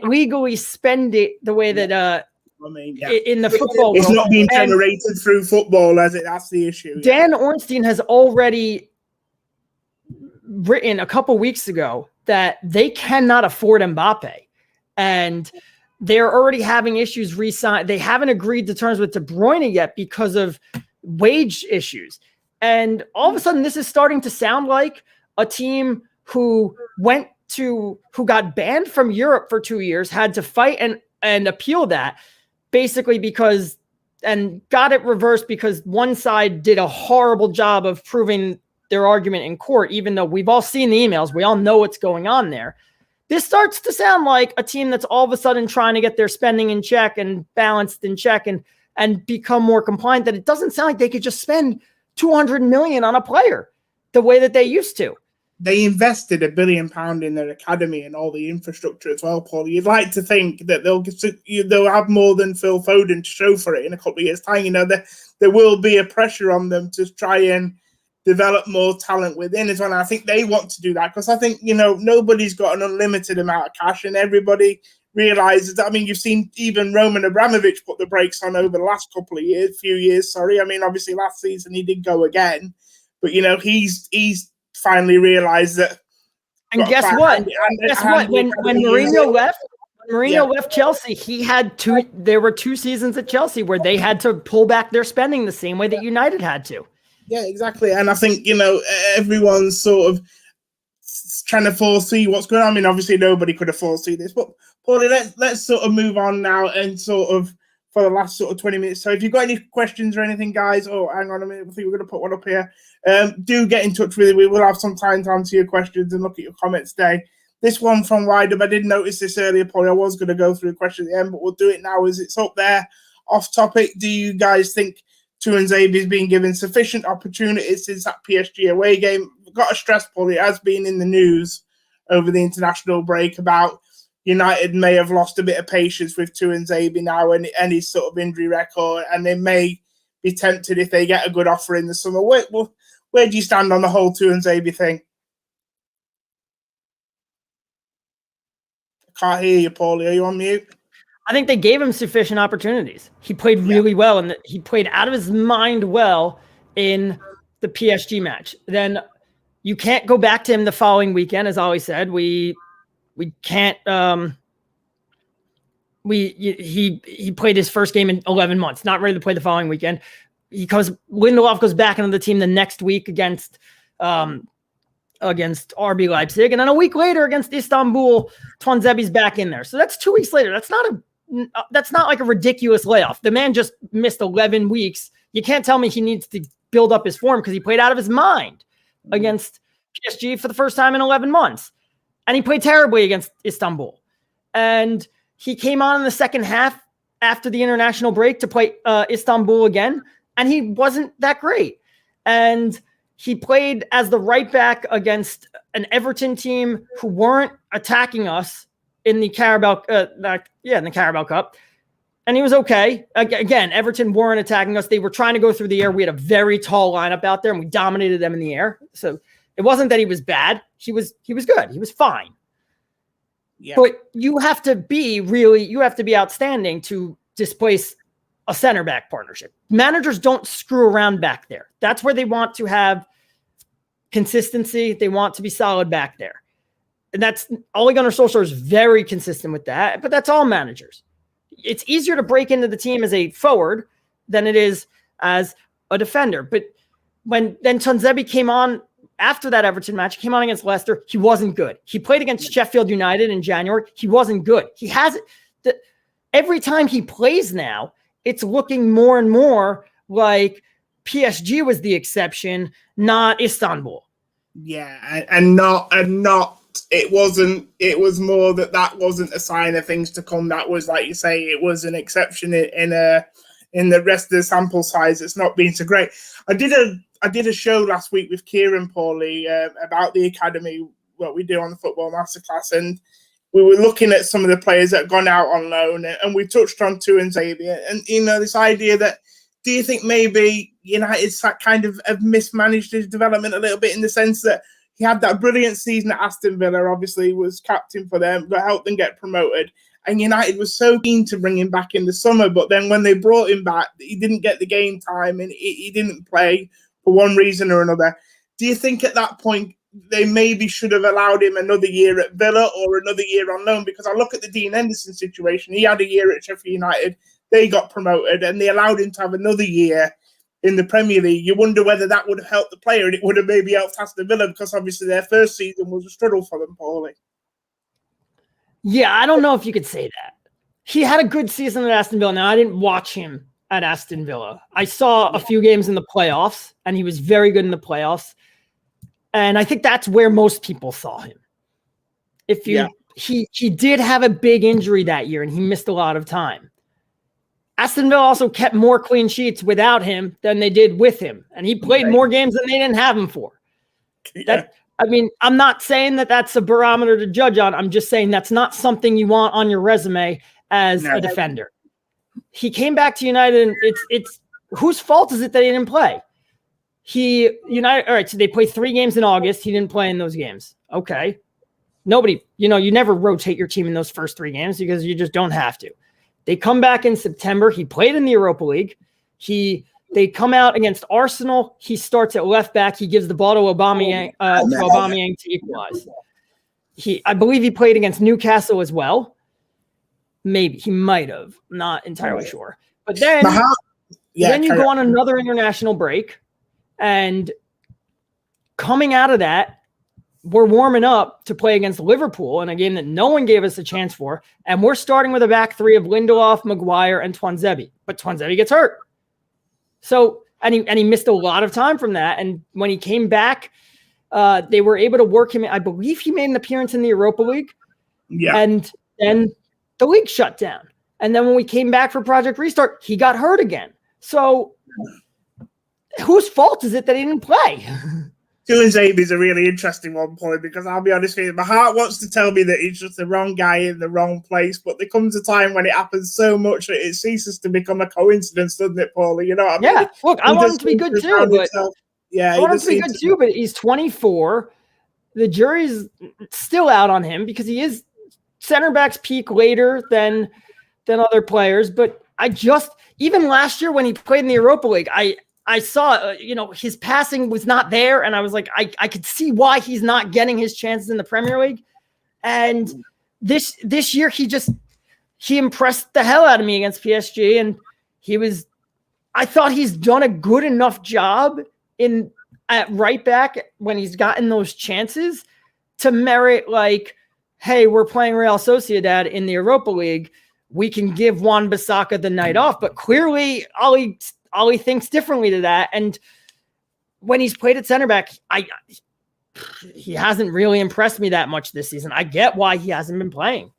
legally spend it the way that I mean, in the football it's world. not being generated through football, as it. That's the issue. Dan Ornstein has already written a couple weeks ago that they cannot afford Mbappe, and they're already having issues re-sign. They haven't agreed to terms with De Bruyne yet because of wage issues. And all of a sudden, this is starting to sound like a team who got banned from Europe for 2 years, had to fight and appeal that, basically because, and got it reversed because one side did a horrible job of proving their argument in court, even though we've all seen the emails. We all know what's going on there. This starts to sound like a team that's all of a sudden trying to get their spending in check and balanced in check and become more compliant, that it doesn't sound like they could just spend $200 million on a player the way that they used to. They invested £1 billion in their academy and all the infrastructure as well, Paul. You'd like to think that they'll have more than Phil Foden to show for it in a couple of years' time. You know, there will be a pressure on them to try and develop more talent within as well. And I think they want to do that because I think, you know, nobody's got an unlimited amount of cash, and everybody realizes that. I mean, you've seen even Roman Abramovich put the brakes on over the last few years. I mean, obviously last season he did go again, but you know, he's finally realized that. And guess what? When Mourinho left, left Chelsea, there were 2 seasons at Chelsea where they had to pull back their spending the same way that United had to. Yeah, exactly. And I think, you know, everyone's sort of trying to foresee what's going on. I mean, obviously nobody could have foreseen this, but Paulie, let's sort of move on now and sort of for the last sort of 20 minutes. So if you've got any questions or anything, guys, hang on a minute, I think we're going to put one up here. Do get in touch with it. We will have some time to answer your questions and look at your comments today. This one from Roundup, I did notice this earlier, Paulie. I was going to go through the question at the end, but we'll do it now as it's up there. Off topic, do you guys think Tuanzebe has been given sufficient opportunities since that PSG away game? I've got to stress, Paul, it has been in the news over the international break about United may have lost a bit of patience with Tuanzebe now and his sort of injury record, and they may be tempted if they get a good offer in the summer. Where do you stand on the whole Tuanzebe thing? I can't hear you, Paulie. Are you on mute? I think they gave him sufficient opportunities. He played really well, and he played out of his mind well in the PSG match. Then you can't go back to him the following weekend, as I always said. We can't. He played his first game in 11 months, not ready to play the following weekend. Lindelof goes back into the team the next week against RB Leipzig, and then a week later against Istanbul, Tuanzebe's back in there. So that's 2 weeks later. That's not like a ridiculous layoff. The man just missed 11 weeks. You can't tell me he needs to build up his form because he played out of his mind against PSG for the first time in 11 months. And he played terribly against Istanbul. And he came on in the second half after the international break to play Istanbul again. And he wasn't that great. And he played as the right back against an Everton team who weren't attacking us in the Carabao Cup. And he was okay. Again, Everton weren't attacking us. They were trying to go through the air. We had a very tall lineup out there, and we dominated them in the air. So it wasn't that he was bad. He was good. He was fine. Yeah. But you have to be outstanding to displace a center back partnership. Managers don't screw around back there. That's where they want to have consistency. They want to be solid back there. And that's Ole Gunnar Solskjaer is very consistent with that, but that's all managers. It's easier to break into the team as a forward than it is as a defender. But when then Tuanzebe came on after that Everton match, he came on against Leicester. He wasn't good. He played against Sheffield United in January. He wasn't good. He has every time he plays now, it's looking more and more like PSG was the exception, not Istanbul. Yeah, and not. It was more that wasn't a sign of things to come. That was, like you say, it was an exception in the rest of the sample size. It's not been so great. I did a show last week with Kieran Pauly about the academy, what we do on the Football Masterclass, and we were looking at some of the players that have gone out on loan, and we touched on Tuanzebe, and you know, this idea that do you think maybe United's kind of have mismanaged his development a little bit in the sense that he had that brilliant season at Aston Villa, obviously was captain for them, that helped them get promoted. And United was so keen to bring him back in the summer, but then when they brought him back, he didn't get the game time and he didn't play for one reason or another. Do you think at that point they maybe should have allowed him another year at Villa or another year on loan? Because I look at the Dean Henderson situation. He had a year at Sheffield United. They got promoted and they allowed him to have another year in the Premier League. You wonder whether that would have helped the player and it would have maybe helped Aston Villa because obviously their first season was a struggle for them, Pauly. Yeah, I don't know if you could say that. He had a good season at Aston Villa. Now, I didn't watch him at Aston Villa. I saw a few games in the playoffs, and he was very good in the playoffs. And I think that's where most people saw him. He did have a big injury that year, and he missed a lot of time. Aston Villa also kept more clean sheets without him than they did with him. And he played more games than they didn't have him for. I'm not saying that that's a barometer to judge on. I'm just saying that's not something you want on your resume as a defender. He came back to United, and it's whose fault is it that he didn't play? All right, so they played 3 games in August. He didn't play in those games. Okay. Nobody, you never rotate your team in those first 3 games because you just don't have to. They come back in September. He played in the Europa League. They come out against Arsenal. He starts at left back. He gives the ball to Aubameyang to equalize. I believe he played against Newcastle as well. Maybe he might have. Not entirely sure. But then you go on another international break, and coming out of that, we're warming up to play against Liverpool in a game that no one gave us a chance for. And we're starting with a back 3 of Lindelof, Maguire, and Tuanzebe. But Tuanzebe gets hurt. So, and he missed a lot of time from that. And when he came back, they were able to work him. I believe he made an appearance in the Europa League. Yeah. And then the league shut down. And then when we came back for Project Restart, he got hurt again. So whose fault is it that he didn't play? Tuanzebe is a really interesting one, Pauly, because I'll be honest with you, my heart wants to tell me that he's just the wrong guy in the wrong place, but there comes a time when it happens so much that it ceases to become a coincidence, doesn't it, Pauly? You know what I mean? Yeah, look, I want him to be good too, but he's 24. The jury's still out on him because he is center backs peak later than other players. But even last year when he played in the Europa League, I saw, his passing was not there. And I was like, I could see why he's not getting his chances in the Premier League. And this year, he impressed the hell out of me against PSG. And I thought he's done a good enough job at right back when he's gotten those chances to merit hey, we're playing Real Sociedad in the Europa League. We can give Wan-Bissaka the night off. But clearly, Ollie thinks differently to that. And when he's played at center back, he hasn't really impressed me that much this season. I get why he hasn't been playing.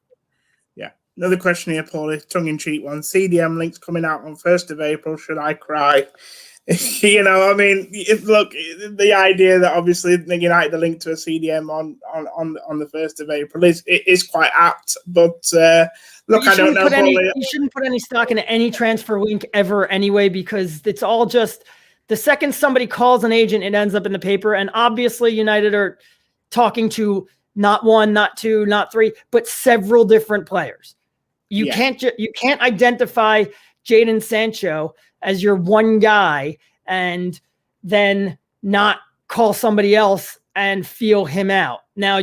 Yeah. Another question here, Pauly, tongue-in-cheek one. CDM links coming out on 1st of April. Should I cry? Look, the idea that obviously the United are linked to a CDM on the 1st of April is quite apt. But look, I don't know. You shouldn't put any stock in any transfer link ever anyway, because it's all just the second somebody calls an agent, it ends up in the paper. And obviously United are talking to not 1, not 2, not 3, but several different players. You can't identify Jadon Sancho as your one guy and then not call somebody else and feel him out. Now,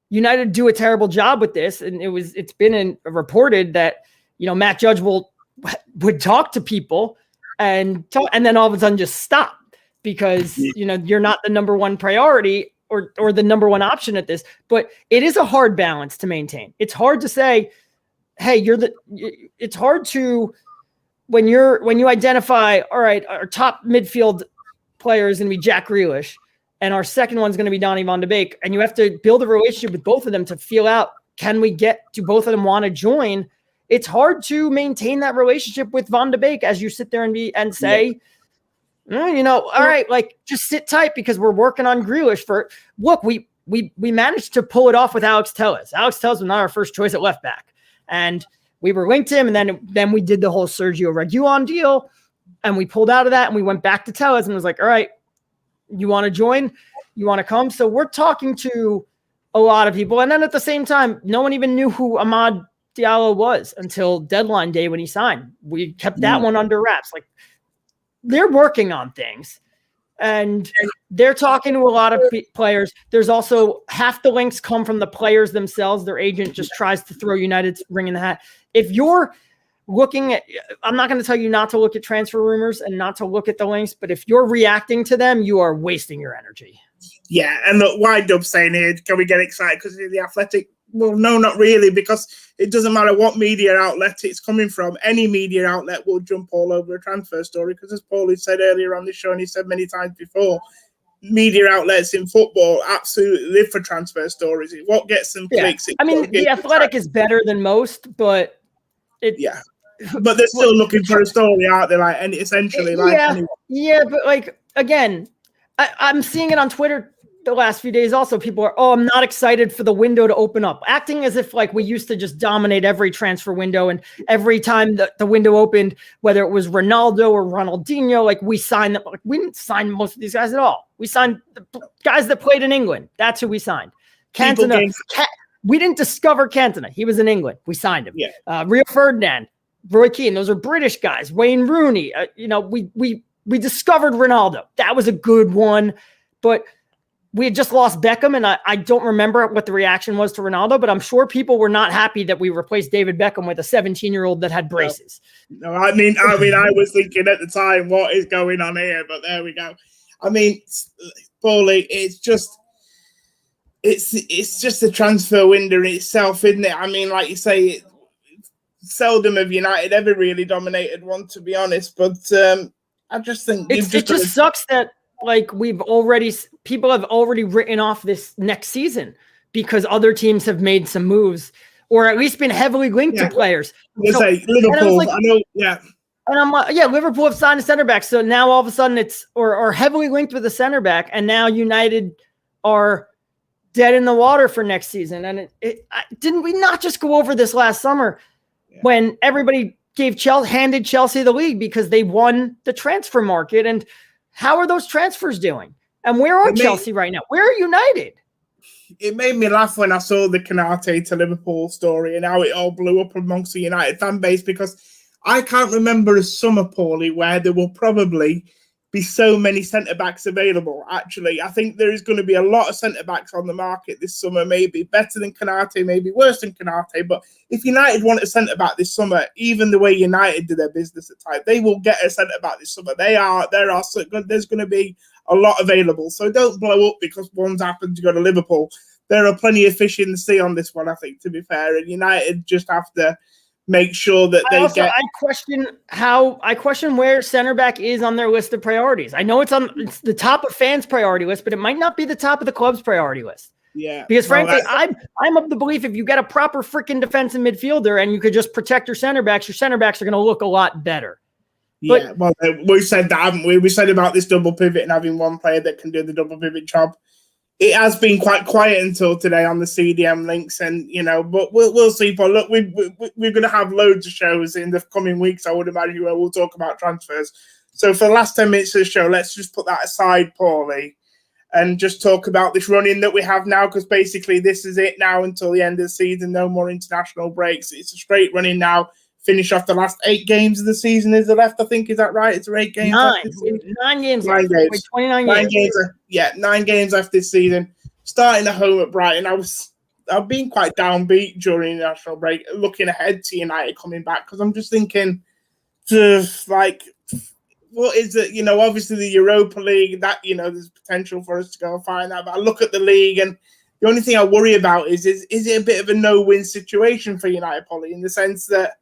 United do a terrible job with this, and it's been reported that Matt Judge would talk to people and then all of a sudden just stop because you're not the number one priority or the number one option at this. But it is a hard balance to maintain. It's hard to say, hey, it's hard to when you identify, all right, our top midfield player is going to be Jack Grealish, and our second one's going to be Donny van de Beek, and you have to build a relationship with both of them to feel out, can we get to both of them want to join? It's hard to maintain that relationship with Van de Beek as you sit there and say, all right, just sit tight because we're working on Grealish look, we managed to pull it off with Alex Telles. Alex Telles was not our first choice at left back. And we were linked to him, and then we did the whole Sergio Reguilon deal. And we pulled out of that and we went back to Tellez and was like, all right, you want to join? You want to come? So we're talking to a lot of people. And then at the same time, no one even knew who Amad Diallo was until deadline day when he signed. We kept that one under wraps. Like, they're working on things and they're talking to a lot of players. There's also half the links come from the players themselves. Their agent just tries to throw United's ring in the hat. If you're looking at, I'm not going to tell you not to look at transfer rumors and not to look at the links, but if you're reacting to them, you are wasting your energy. Yeah, and look, why Dub's saying here, can we get excited because of the Athletic? Well, no, not really, because it doesn't matter what media outlet it's coming from. Any media outlet will jump all over a transfer story because, as Paulie said earlier on the show, and he said many times before, media outlets in football absolutely live for transfer stories. What gets them clicks? I mean, the Athletic is better than most, but but they're still looking for a story, aren't they? Like, and essentially, but like again, I'm seeing it on Twitter the last few days. Also, people are, I'm not excited for the window to open up, acting as if like we used to just dominate every transfer window, and every time the window opened, whether it was Ronaldo or Ronaldinho, like we signed them. Like, we didn't sign most of these guys at all. We signed the guys that played in England. That's who we signed. Cantona. We didn't discover Cantona. He was in England. We signed him. Yeah. Rio Ferdinand, Roy Keane. Those are British guys. Wayne Rooney. We discovered Ronaldo. That was a good one, but we had just lost Beckham, and I don't remember what the reaction was to Ronaldo, but I'm sure people were not happy that we replaced David Beckham with a 17-year-old that had braces. No, I mean, I was thinking at the time, what is going on here? But there we go. I mean, Paulie, it's just the transfer window in itself, isn't it? I mean, like you say, seldom have United ever really dominated one, to be honest. But I just think it just sucks that like people have already written off this next season because other teams have made some moves or at least been heavily linked to players. Liverpool, I know, yeah. And I'm like, Liverpool have signed a center back. So now all of a sudden it's or heavily linked with a center back, and now United are dead in the water for next season. And didn't we not just go over this last summer when everybody handed Chelsea the league because they won the transfer market? And how are those transfers doing? And where are Chelsea right now? Where are United? It made me laugh when I saw the Canate to Liverpool story and how it all blew up amongst the United fan base, because I can't remember a summer, Paulie, where there will probably be so many centre-backs available. Actually, I think there is going to be a lot of centre-backs on the market this summer, maybe better than Canate, maybe worse than Canate. But if United want a centre-back this summer, even the way United do their business at times, they will get a centre-back this summer. There's going to be a lot available. So don't blow up because one's happened to go to Liverpool. There are plenty of fish in the sea on this one, I think, to be fair. And United just have to make sure that I question where center back is on their list of priorities. I know it's the top of fans' priority list, but it might not be the top of the club's priority list. Yeah. Because frankly, I'm of the belief if you get a proper freaking defensive midfielder and you could just protect your center backs are going to look a lot better. Yeah, well, we said that, haven't we? We said about this double pivot and having one player that can do the double pivot job. It has been quite quiet until today on the CDM links, and but we'll see. But look, we're going to have loads of shows in the coming weeks, I would imagine, where we'll talk about transfers. So for the last 10 minutes of the show, let's just put that aside, Paulie, and just talk about this run-in that we have now, because basically this is it now until the end of the season. No more international breaks. It's a straight run-in now. Finish off the last 8 games of the season is left, I think. Is that right? It's 8 games. 9 games. 9 games. Wait, 29 games. 9 games after this season. Starting at home at Brighton. I've been quite downbeat during the national break, looking ahead to United coming back, because I'm just thinking, what is it? Obviously the Europa League, that, there's potential for us to go and find that. But I look at the league, and the only thing I worry about is it a bit of a no-win situation for United, Paulie, in the sense that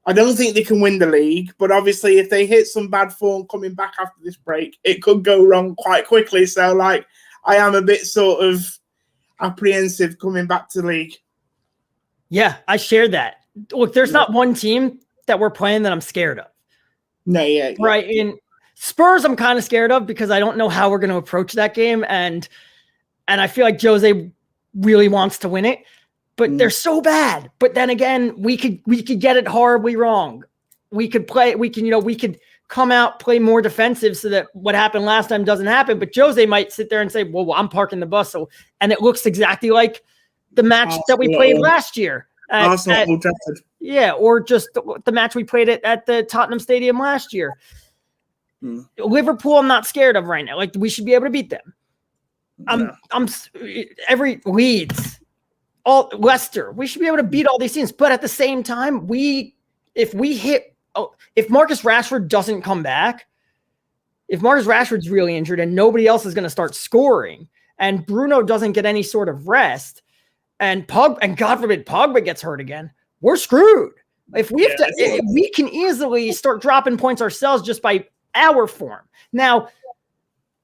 I don't think they can win the league, but obviously if they hit some bad form coming back after this break, it could go wrong quite quickly. So, I am a bit sort of apprehensive coming back to the league. Yeah, I share that. Look, there's not one team that we're playing that I'm scared of. No, yeah. Right. In Spurs, I'm kind of scared of because I don't know how we're going to approach that game. And I feel like Jose really wants to win it. But they're so bad. But then again, we could get it horribly wrong. We could come out, play more defensive so that what happened last time doesn't happen. But Jose might sit there and say, well, I'm parking the bus. So, and it looks exactly like the match that we played last year. Yeah, or just the match we played at the Tottenham Stadium last year. Liverpool, I'm not scared of right now. Like, we should be able to beat them. I'm every Leeds, all Leicester, we should be able to beat all these teams. But at the same time, if Marcus Rashford doesn't come back, if Marcus Rashford's really injured and nobody else is going to start scoring, and Bruno doesn't get any sort of rest, and God forbid Pogba gets hurt again, we're screwed. If we have to, we can easily start dropping points ourselves just by our form. Now,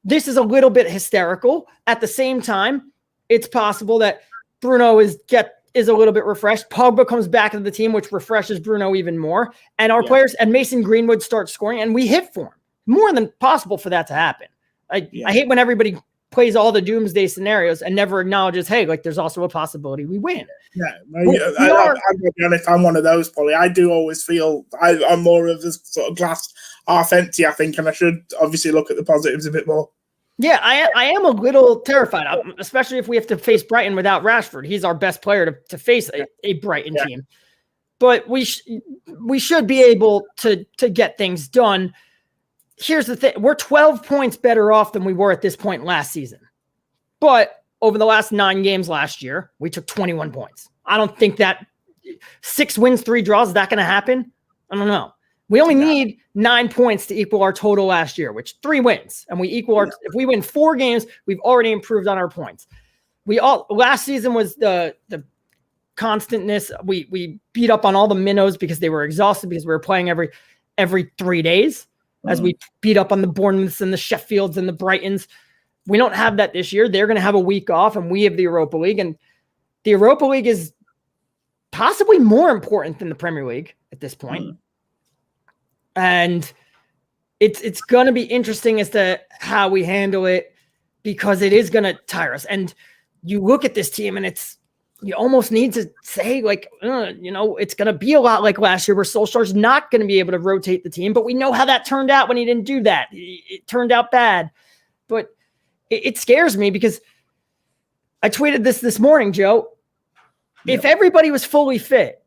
this is a little bit hysterical. At the same time, it's possible that Bruno is a little bit refreshed. Pogba comes back into the team, which refreshes Bruno even more. And our players and Mason Greenwood start scoring, and we hit form. More than possible for that to happen. I hate when everybody plays all the doomsday scenarios and never acknowledges, hey, like there's also a possibility we win. I'm going to be honest, I'm one of those, Pauly. I do always feel I'm more of this sort of glass half empty, I think, and I should obviously look at the positives a bit more. Yeah, I am a little terrified, especially if we have to face Brighton without Rashford. He's our best player to face a Brighton team. But we should be able to get things done. Here's the thing. We're 12 points better off than we were at this point last season. But over the last 9 games last year, we took 21 points. I don't think that 6 wins, 3 draws, is that going to happen? I don't know. We only need 9 points to equal our total last year, which 3 wins. And we equal if we win 4 games, we've already improved on our points. Last season was the constantness. We beat up on all the minnows because they were exhausted because we were playing every 3 days. As we beat up on the Bournemouths and the Sheffields and the Brightons. We don't have that this year. They're going to have a week off, and we have the Europa League. And the Europa League is possibly more important than the Premier League at this point. And it's going to be interesting as to how we handle it, because it is going to tire us. And you look at this team, and you almost need to say, like, it's going to be a lot like last year where Solskjaer's not going to be able to rotate the team. But we know how that turned out when he didn't do that. It turned out bad. But it scares me because I tweeted this morning, Joe. If everybody was fully fit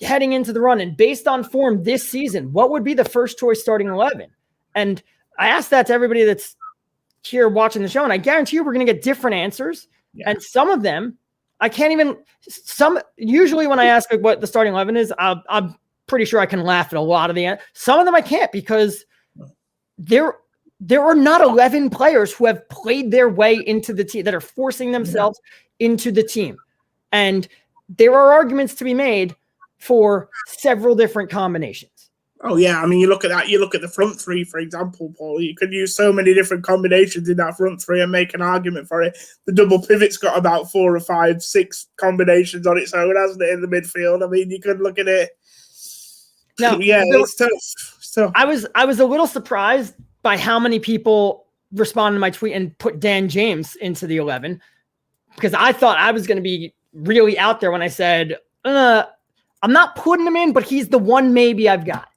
heading into the run and based on form this season, what would be the first choice starting 11? And I asked that to everybody that's here watching the show, and I guarantee you we're going to get different answers. And some of them, I can't even usually when I ask like what the starting 11 is, I'm pretty sure I can laugh at a lot of the some of them I can't, because there are not 11 players who have played their way into the team that are forcing themselves into the team. And there are arguments to be made for several different combinations. Oh, yeah. I mean, you look at that. You look at the front three, for example, Paul. You could use so many different combinations in that front three and make an argument for it. The double pivot's got about 4 or 5, 6 combinations on its own, hasn't it, in the midfield? I mean, you could look at it. Now, it's tough. So I was a little surprised by how many people responded to my tweet and put Dan James into the 11, because I thought I was going to be really out there when I said, I'm not putting him in, but he's the one maybe I've got.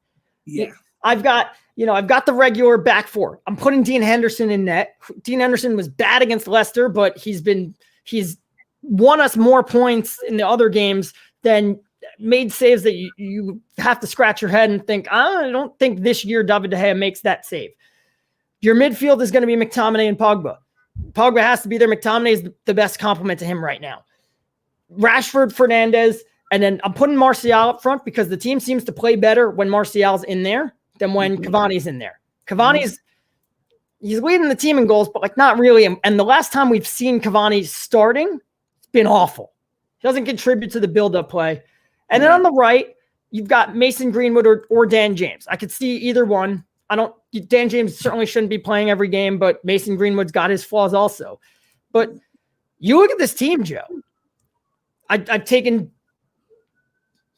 Yeah. I've got the regular back 4. I'm putting Dean Henderson in net. Dean Henderson was bad against Leicester, but he's won us more points in the other games than made saves that you have to scratch your head and think, I don't think this year David De Gea makes that save. Your midfield is going to be McTominay and Pogba. Pogba has to be there. McTominay is the best compliment to him right now. Rashford, Fernandes, and then I'm putting Martial up front because the team seems to play better when Martial's in there than when Cavani's in there. Cavani's he's leading the team in goals, but like not really. And the last time we've seen Cavani starting, it's been awful. He doesn't contribute to the build-up play. And then on the right, you've got Mason Greenwood or Dan James. I could see either one. Dan James certainly shouldn't be playing every game, but Mason Greenwood's got his flaws also. But you look at this team, Joe. I've taken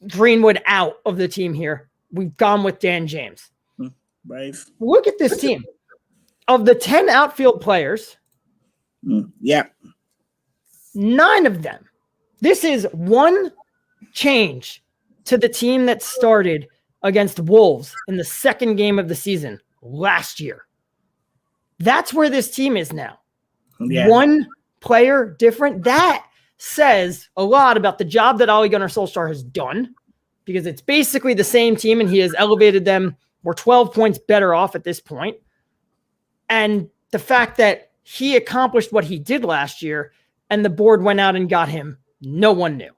Greenwood out of the team here. We've gone with Dan James. Brave. Look at this team. Of the 10 outfield players, 9 of them. This is one change to the team that started against Wolves in the second game of the season last year. That's where this team is now. Yeah. One player different. That says a lot about the job that Ole Gunnar Solskjaer has done, because it's basically the same team and he has elevated them. We're 12 points better off at this point. And the fact that he accomplished what he did last year and the board went out and got him, no one knew.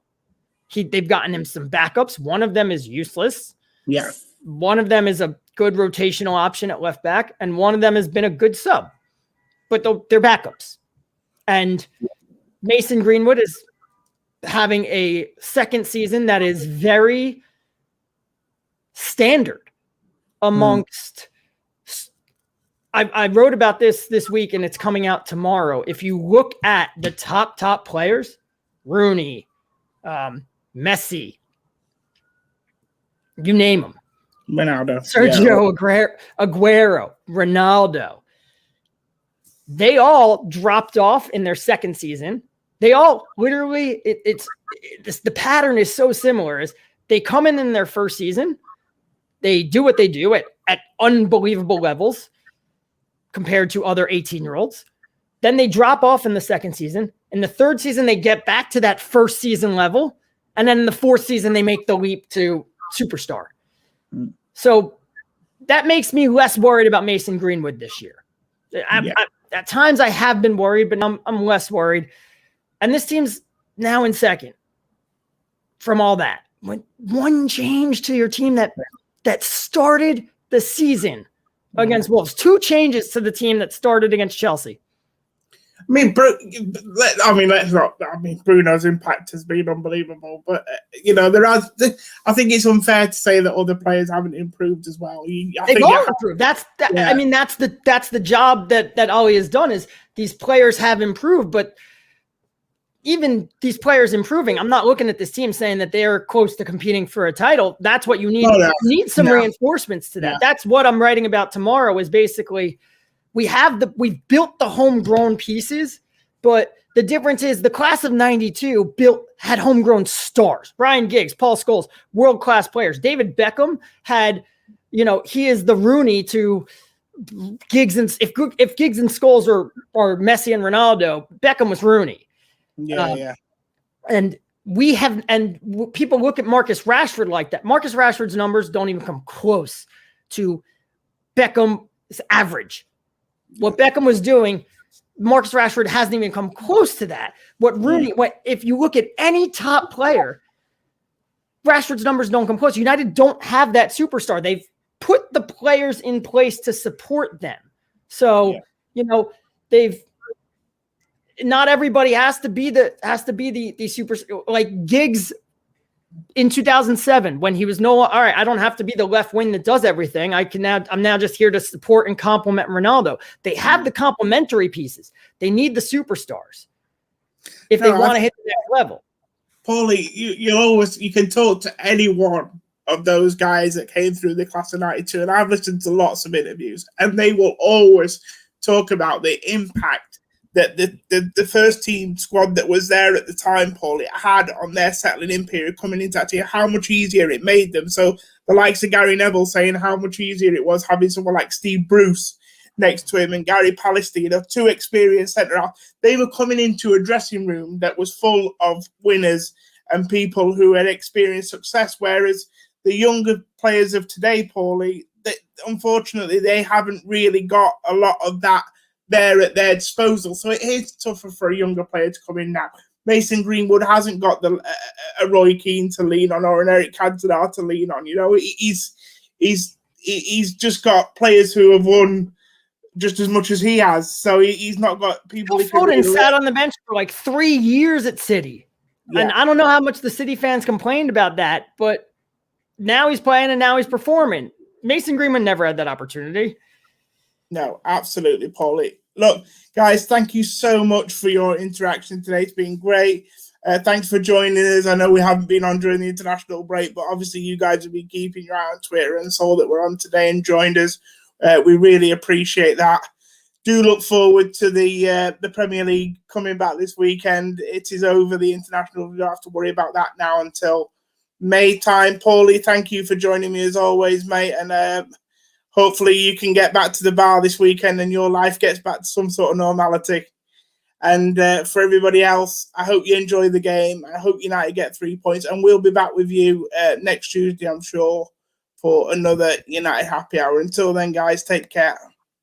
They've gotten him some backups. One of them is useless. Yeah. One of them is a good rotational option at left back, and one of them has been a good sub. But they're backups. And Mason Greenwood is having a second season that is very standard amongst. I wrote about this week, and it's coming out tomorrow. If you look at the top players, Rooney, Messi, you name them. Ronaldo. Sergio Aguero, Ronaldo. They all dropped off in their second season. They all literally, the pattern is so similar. Is they come in their first season, they do what they do at unbelievable levels compared to other 18-year-olds. Then they drop off in the second season. In the third season, they get back to that first season level. And then in the fourth season, they make the leap to superstar. So that makes me less worried about Mason Greenwood this year. At times I have been worried, but I'm less worried. And this team's now in second from all that. When one change to your team that started the season against Wolves, 2 changes to the team that started against Chelsea. Bruno's impact has been unbelievable, but I think it's unfair to say that other players haven't improved as well. They've all improved. That's the job that Ole has done. Is these players have improved, but even these players improving, I'm not looking at this team saying that they're close to competing for a title. That's what you need. You need some reinforcements to that. That's what I'm writing about tomorrow. Is basically. We've built the homegrown pieces, but the difference is the class of 92 had homegrown stars. Ryan Giggs, Paul Scholes, world-class players. David Beckham had, he is the Rooney to Giggs, and if Giggs and Scholes are Messi and Ronaldo, Beckham was Rooney. And people look at Marcus Rashford like that. Marcus Rashford's numbers don't even come close to Beckham's average. What Beckham was doing, Marcus Rashford hasn't even come close to that. If you look at any top player, Rashford's numbers don't come close. United don't have that superstar. They've put the players in place to support them. So, not everybody has to be the super, like Giggs in 2007, when he was all right, I don't have to be the left wing that does everything. I'm now just here to support and complement Ronaldo. They have the complementary pieces. They need the superstars if they want to hit the next level. Pauly, you can talk to any one of those guys that came through the class of 92, and I've listened to lots of interviews, and they will always talk about the impact that the first team squad that was there at the time, Pauly, had on their settling in period coming into that team, how much easier it made them. So the likes of Gary Neville saying how much easier it was having someone like Steve Bruce next to him and Gary Pallister, 2 experienced centre-halves. They were coming into a dressing room that was full of winners and people who had experienced success, whereas the younger players of today, Pauly, unfortunately, they haven't really got a lot of that there at their disposal. So it is tougher for a younger player to come in now. Mason Greenwood hasn't got a Roy Keane to lean on or an Eric Cantona to lean on. He's just got players who have won just as much as he has. So he's not got people. Phil Foden sat on the bench for like 3 years at City. And I don't know how much the City fans complained about that, but now he's playing and now he's performing. Mason Greenwood never had that opportunity. No, absolutely, Pauly. Look, guys, thank you so much for your interaction today. It's been great. Thanks for joining us. I know we haven't been on during the international break, but obviously you guys have been keeping your eye on Twitter and saw that we're on today and joined us. We really appreciate that. Do look forward to the Premier League coming back this weekend. It is over the international. We don't have to worry about that now until May time. Pauly, thank you for joining me as always, mate. And hopefully you can get back to the bar this weekend and your life gets back to some sort of normality. And for everybody else, I hope you enjoy the game. I hope United get 3 points. And we'll be back with you next Tuesday, I'm sure, for another United Happy Hour. Until then, guys, take care.